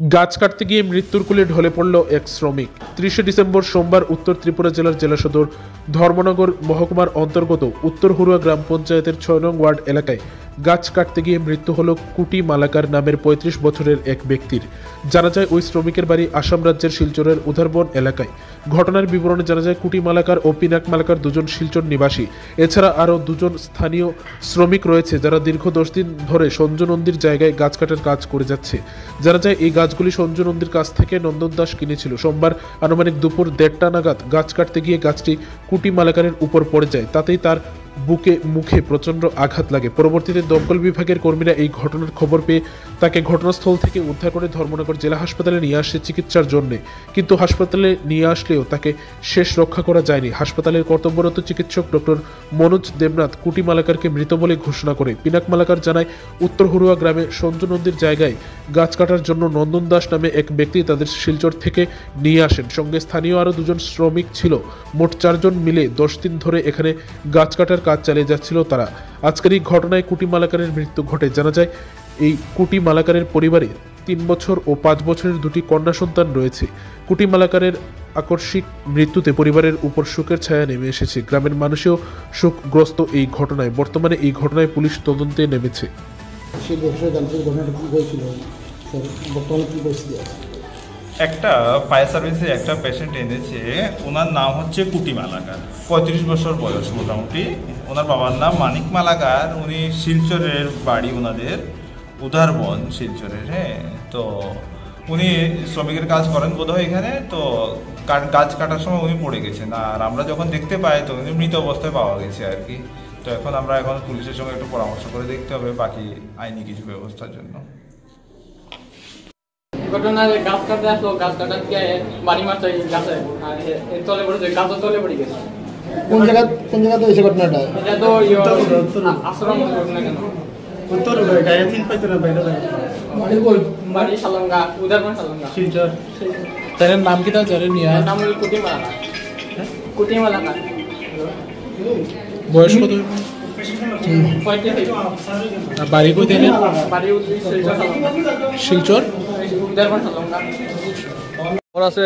গাছ কাটতে গিয়ে মৃত্যুর কোলে ঢলে পড়ল এক শ্রমিক। 30 ডিসেম্বর সোমবার উত্তর ত্রিপুরা জেলার জেলা সদর ধর্মনগর মহকুমার অন্তর্গত উত্তর হুরুয়া গ্রাম পঞ্চায়েতের 6 নং ওয়ার্ড এলাকায় গাছ কাটতে গিয়ে মৃত্যু হল কুটি মালাকার নামের 35 বছরের এক ব্যক্তির। জানা যায় ওই শ্রমিকের বাড়ি আসাম রাজ্যের শিলচরের উধারবন এলাকায়। ঘটনার বিবরণে জানা যায় কুটি মালাকার ও পিনাক মালাকার দুজন শিলচর নিবাসী, এছাড়া আরও দুজন স্থানীয় শ্রমিক রয়েছে যারা দীর্ঘ 10 দিন ধরে সঞ্জু নন্দীর জায়গায় গাছ কাটার কাজ করে যাচ্ছে। জানা যায় এই গাছগুলি সঞ্জু নন্দীর কাছ থেকে নন্দন দাস কিনেছিল। সোমবার আনুমানিক দুপুর 1:30 নাগাদ গাছ কাটতে গিয়ে গাছটি কুটি মালাকারের উপর পড়ে যায়, তাতেই তার বুকে মুখে প্রচণ্ড আঘাত লাগে। পরবর্তীতে দমকল বিভাগের কর্মীরা এই ঘটনার খবর পেয়ে তাকে ঘটনাস্থল থেকে উদ্ধার করে ধর্মনগর জেলা হাসপাতালে নিয়ে আসে চিকিৎসার জন্য, কিন্তু হাসপাতালে নিয়ে আসলেও তাকে শেষ রক্ষা করা যায়নি। হাসপাতালের কর্তব্যরত চিকিৎসক ডক্টর মনোজ দেবনাথ কুটি মালাকারকে মৃত বলে ঘোষণা করে। পিনাক মালাকার জানায়, উত্তর হুরুয়া গ্রামে সঞ্জু নন্দীর জায়গায় গাছ কাটার জন্য নন্দন দাস নামে এক ব্যক্তি তাদের শিলচর থেকে নিয়ে আসেন। সঙ্গে স্থানীয় আরও দুজন শ্রমিক ছিল। মোট 4 জন মিলে 10 দিন ধরে এখানে গাছ কাটার কাজ চালিয়ে যাচ্ছিল তারা। আজকের এই ঘটনায় কুটি মালাকারের মৃত্যু ঘটে। জানা যায় এই কুটি মালাকারের পরিবারে 3 বছর ও 5 বছরের 2টি কন্যা সন্তান রয়েছে। কুটি মালাকারের আকস্মিক মৃত্যুতে পরিবারের উপর শোকের ছায়া নেমে এসেছে। গ্রামের মানুষও শোকগ্রস্ত এই ঘটনায়। বর্তমানে এই ঘটনায় পুলিশ তদন্তে নেমেছে। একটা ফায়ার সার্ভিসে একটা পেশেন্ট এনেছে, ওনার নাম হচ্ছে কুটি মালাকার, 35 বছর বয়স মোটামুটি। ওনার বাবার নাম মানিক মালাকার, উনি শিলচরের বাড়ি, ওনাদের উধারবন শিলচরের। হ্যাঁ, তো উনি শ্রমিকের কাজ করেন বোধহয় এখানে। তো গাছ কাটার সময় উনি পড়ে গেছেন, আর আমরা যখন দেখতে পাই তো উনি মৃত অবস্থায় পাওয়া গেছে আর কি। তো আমরা এখন পুলিশের সঙ্গে একটু পরামর্শ করে দেখতে হবে বাকি আইনি কিছু ব্যবস্থার জন্য। ঘটনার গাছ কাটতে আসলো, গাছ কাটার বাড়ি মারছে গাছে, আর তলে পড়েছে, গাছের তলে পড়ে গেছে। কোন জায়গাতে হয়েছে ঘটনাটা? এটা তো আশ্রম ঘটনা। কেন উত্তর গায়াতিন পাইতো না বাইরে বাড়ি কই? বাড়ি সালঙ্গা, উদারবন সালঙ্গা শিলচর। তার নাম কি? তার জানেন নিয়া নাম হলো কুটি মালাকার। কুটি মালাকার। বয়স কত? 45। বাড়ি কই দেন? বাড়ি শিলচর সালঙ্গা। শিলচর উদারবন সালঙ্গা। ওর আছে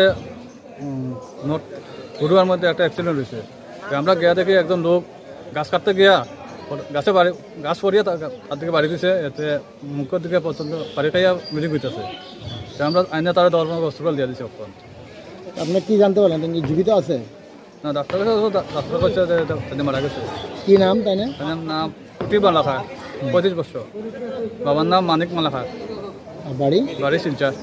নর্থ হুডুয়ার মধ্যে একটা অ্যাক্সিডেন্ট হয়েছে। আমরা গিয়া দেখি একজন লোক গাছ কাটতে গিয়া গাছ পড়িয়া তার দিকে বাড়ি দিছে, এতে মুখের দিকে পর্যন্ত বাড়িটাইয়া মিলিক হইতেছে। আমরা আইনে তারা ধর্মনগর হসপিটাল দিয়ে দিচ্ছি। আপনি কি জানতে পারলেন? তিনি জীবিত আছে না? ডাক্তার কাছে যে মারা গেছে। কি নাম? তাই না নাম কুটি মালাকার, 35 বছর। বাবার নাম মানিক মালাকার, বাড়ি শিলচর।